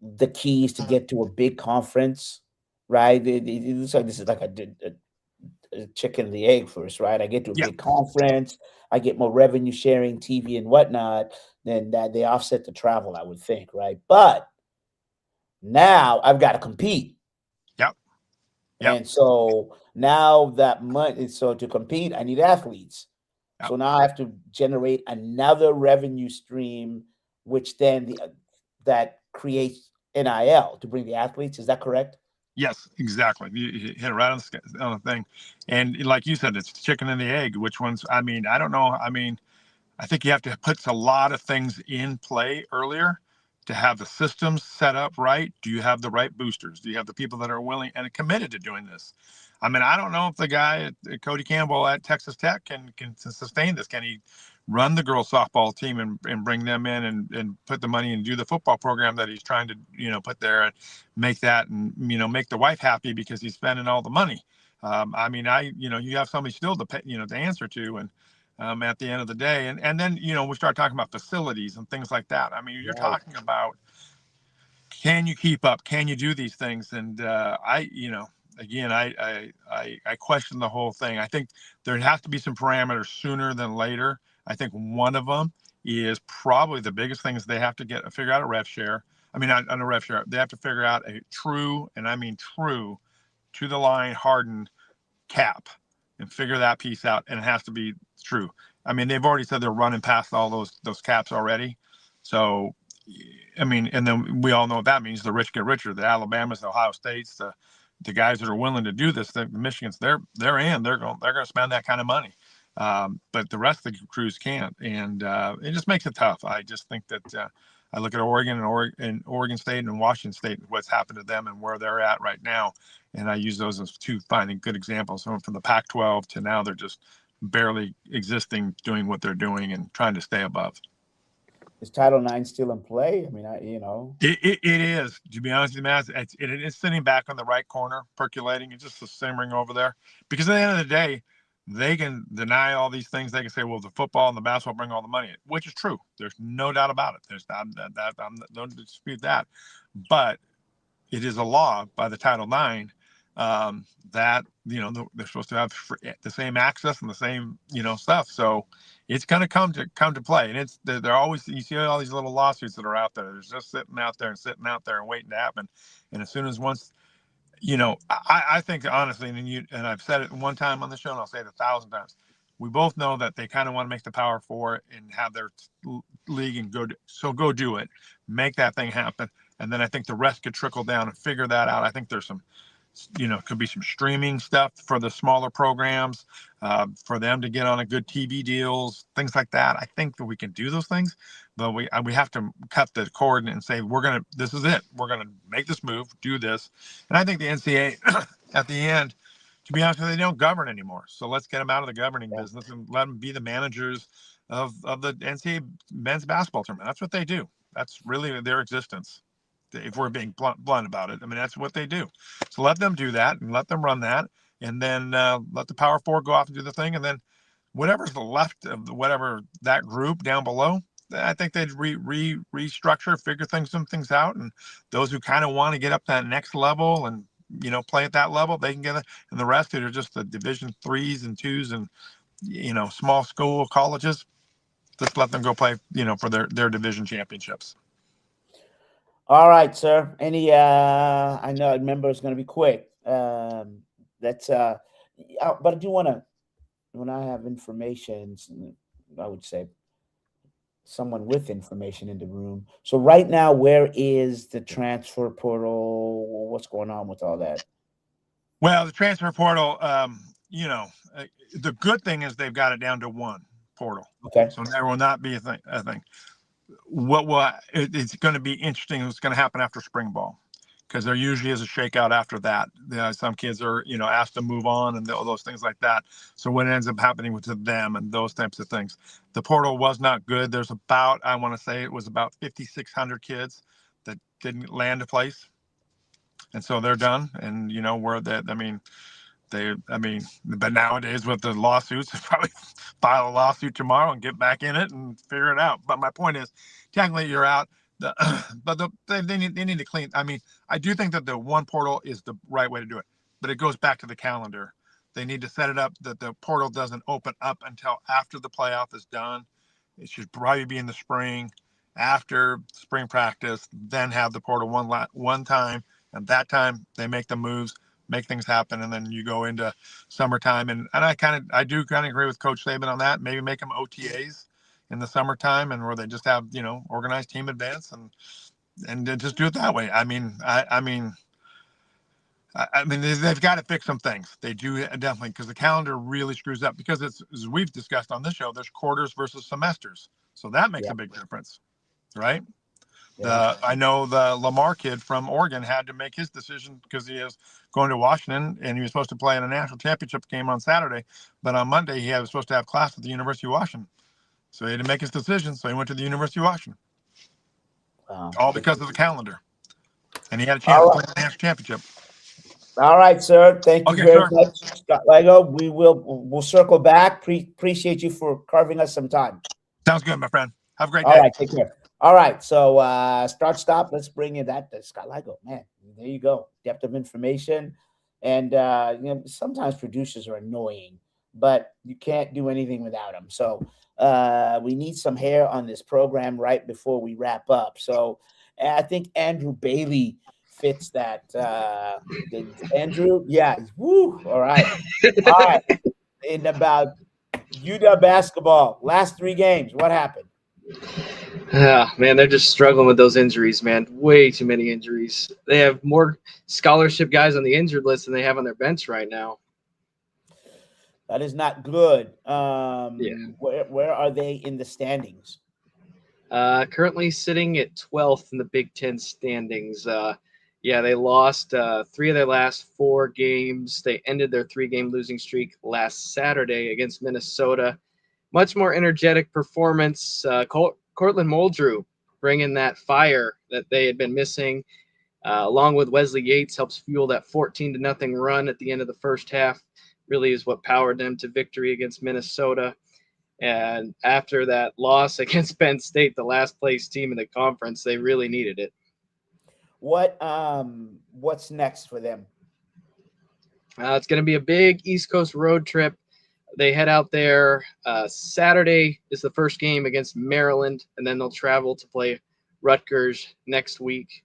A: the key is to get to a big conference, right? It looks like this is like a chicken and the egg first, right? I get to a big conference, I get more revenue sharing, TV and whatnot, then that they offset the travel, I would think, right? But now I've got to compete.
K: Yep.
A: And so now that money, so to compete, I need athletes. Yep. So now I have to generate another revenue stream, which then that creates NIL to bring the athletes. Is that correct?
K: Yes, exactly. You hit it right on the thing. And like you said, it's chicken and the egg. Which ones? I mean, I don't know. I mean, I think you have to put a lot of things in play earlier to have the systems set up right. Do you have the right boosters? Do you have the people that are willing and committed to doing this? I mean, I don't know if the guy, Cody Campbell at Texas Tech, can sustain this. Can he run the girls softball team and bring them in and put the money and do the football program that he's trying to, put there and make that and, make the wife happy because he's spending all the money. I mean, you have somebody still to pay, to answer to. And at the end of the day, and then, we start talking about facilities and things like that. I mean, you're talking about, can you keep up? Can you do these things? And again, I question the whole thing. I think there has to be some parameters sooner than later. I think one of them is probably the biggest thing is they have to figure out a rev share. I mean, not a rev share. They have to figure out a true, and I mean true, to the line hardened cap and figure that piece out. And it has to be true. I mean, they've already said they're running past all those caps already. So, I mean, and then we all know what that means. The rich get richer. The Alabamas, the Ohio States, the guys that are willing to do this, the Michigans, they're going to spend that kind of money. But the rest of the crews can't, and it just makes it tough. I just think that I look at Oregon and Oregon State and Washington State, what's happened to them and where they're at right now, and I use those as two finding good examples. So from the Pac-12 to now, they're just barely existing, doing what they're doing and trying to stay above.
A: Is Title IX still in play? I mean,
K: It is. To be honest with you, Matt, it is sitting back on the right corner, percolating. It's just simmering over there. Because at the end of the day, they can deny all these things. They can say, well, the football and the basketball bring all the money, which is true. There's no doubt about it. There's not that don't dispute that. But it is a law by the Title IX that they're supposed to have the same access and the same stuff. So it's going to come to play, and they're always, you see all these little lawsuits that are out there. They're just sitting out there and waiting to happen. And as soon as once, I think honestly, and I've said it one time on the show, and I'll say it 1,000 times. We both know that they kind of want to make the Power Four and have their league and go do it, make that thing happen, and then I think the rest could trickle down and figure that out. I think there's some. Could be some streaming stuff for the smaller programs, for them to get on a good TV deals, things like that. I think that we can do those things, but we have to cut the cord and say, this is it. We're going to make this move, do this. And I think the NCAA at the end, to be honest with you, they don't govern anymore. So let's get them out of the governing business and let them be the managers of the NCAA men's basketball tournament. That's what they do. That's really their existence. If we're being blunt about it, I mean, that's what they do. So let them do that and let them run that. And then let the Power Four go off and do the thing. And then whatever's left of whatever that group down below, I think they'd restructure, figure some things out. And those who kind of want to get up that next level and, play at that level, they can get it. And the rest that are just the Division 3s and 2s and, small school colleges, just let them go play, for their division championships.
A: All right, sir. I remember it's going to be quick. But I do want to, when I have information, I would say someone with information in the room. So right now, where is the transfer portal? What's going on with all that?
K: Well, the transfer portal, the good thing is they've got it down to one portal.
A: Okay.
K: So there will not be a thing. It's going to be interesting what's going to happen after spring ball, because there usually is a shakeout after that. Some kids are, asked to move on and those things like that. So what ends up happening to them and those types of things. The portal was not good. There's I want to say it was about 5,600 kids that didn't land a place. And so they're done. And, but nowadays with the lawsuits, they probably file a lawsuit tomorrow and get back in it and figure it out. But my point is, technically you're out. They need to clean. I mean, I do think that the one portal is the right way to do it, but it goes back to the calendar. They need to set it up that the portal doesn't open up until after the playoff is done. It should probably be in the spring, after spring practice, then have the portal one time. And that time they make the moves, make things happen, and then you go into summertime. And I do kind of agree with Coach Saban on that. Maybe make them OTAs in the summertime, and where they just have organized team advance and just do it that way. I mean, they've got to fix some things. They do definitely, because the calendar really screws up. Because it's, as we've discussed on this show, there's quarters versus semesters, so that makes a big difference, right? I know the Lamar kid from Oregon had to make his decision because he is going to Washington, and he was supposed to play in a national championship game on Saturday, but on Monday he was supposed to have class at the University of Washington, so he had to make his decision. So he went to the University of Washington, all because of the calendar, and he had a chance to play in the national championship.
A: All right, sir. Thank you very much, Scott Lego. We'll circle back. Appreciate you for carving us some time.
K: Sounds good, my friend. Have a great day.
A: All right, take care. All right, so start, stop. Let's bring in that Scott Lego. Man, there you go. Depth of information. And, sometimes producers are annoying, but you can't do anything without them. So we need some hair on this program right before we wrap up. So I think Andrew Bailey fits that. Andrew? Yeah. Woo. All right. All right. In about UW basketball, last 3 games, what happened?
L: Man, they're just struggling with those injuries, man. Way too many injuries. They have more scholarship guys on the injured list than they have on their bench right now.
A: That is not good. Where are they in the standings?
L: Currently sitting at 12th in the Big Ten standings. They lost 3 of their last 4 games. They ended their 3-game losing streak last Saturday against Minnesota. Much more energetic performance. Cortland Muldrew bringing that fire that they had been missing, along with Wesley Yates, helps fuel that 14-0 run at the end of the first half. Really is what powered them to victory against Minnesota. And after that loss against Penn State, the last place team in the conference, they really needed it.
A: What's next for them?
L: It's going to be a big East Coast road trip. They head out there. Saturday is the first game against Maryland, and then they'll travel to play Rutgers next week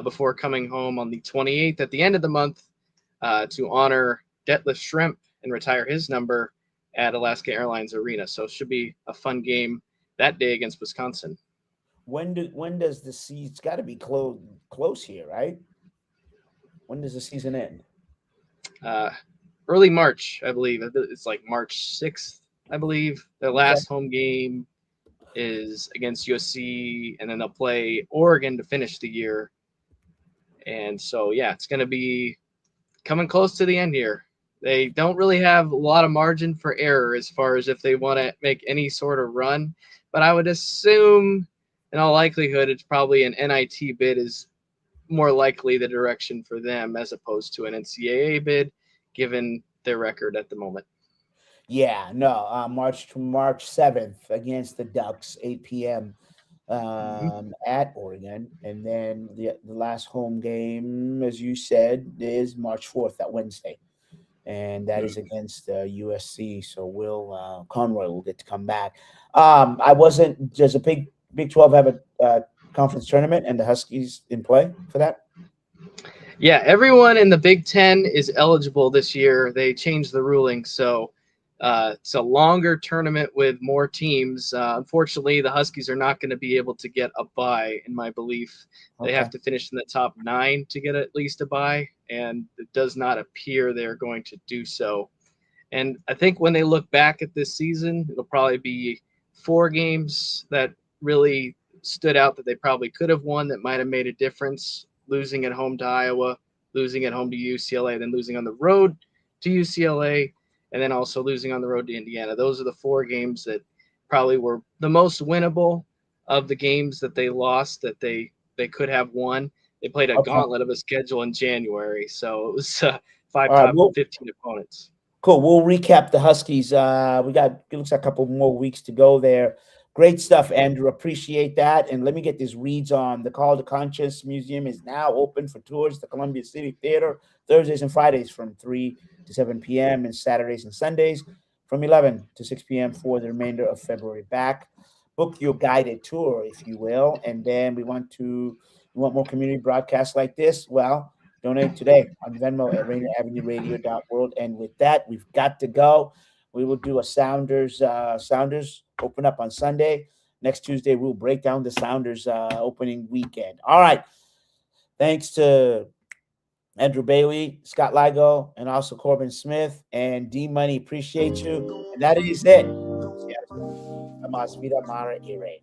L: before coming home on the 28th at the end of the month to honor Detlef Schrempf and retire his number at Alaska Airlines Arena. So it should be a fun game that day against Wisconsin.
A: When does the season? It's got to be close here, right? When does the season end?
L: Early March, I believe. It's like March 6th, I believe. Their last home game is against USC, and then they'll play Oregon to finish the year. And so, it's going to be coming close to the end here. They don't really have a lot of margin for error as far as if they want to make any sort of run. But I would assume, in all likelihood, it's probably an NIT bid is more likely the direction for them as opposed to an NCAA bid, given their record at the moment.
A: March 7th against the Ducks, 8 p.m. At Oregon. And then the last home game, as you said, is March 4th, that Wednesday. And that is against USC. So Conroy will get to come back. Does a Big 12 have a conference tournament and the Huskies in play for that?
L: Yeah, everyone in the Big Ten is eligible this year. They changed the ruling, so it's a longer tournament with more teams. Unfortunately, the Huskies are not going to be able to get a bye, in my belief. They have to finish in the top 9 to get at least a bye, and it does not appear they're going to do so. And I think when they look back at this season, it'll probably be 4 games that really stood out that they probably could have won that might have made a difference. Losing at home to Iowa, losing at home to UCLA, then losing on the road to UCLA, and then also losing on the road to Indiana. Those are the 4 games that probably were the most winnable of the games that they lost that they could have won. They played a gauntlet of a schedule in January, so it was 5 top 15 opponents.
A: Cool. We'll recap the Huskies. It looks like a couple more weeks to go there. Great stuff, Andrew. Appreciate that. And let me get these reads on. The Call to Conscience Museum is now open for tours. The Columbia City Theater, Thursdays and Fridays from 3 to 7 p.m. and Saturdays and Sundays from 11 to 6 p.m. for the remainder of February. Back. Book your guided tour, if you will. And then we want more community broadcasts like this? Well, donate today on Venmo at Rainier Avenue Radio.world. And with that, we've got to go. We will do a Sounders open up on Sunday. Next Tuesday, we'll break down the Sounders opening weekend. All right. Thanks to Andrew Bailey, Scott Ligo, and also Corbin Smith and D Money. Appreciate you. And that is it. Mazvita Maraire.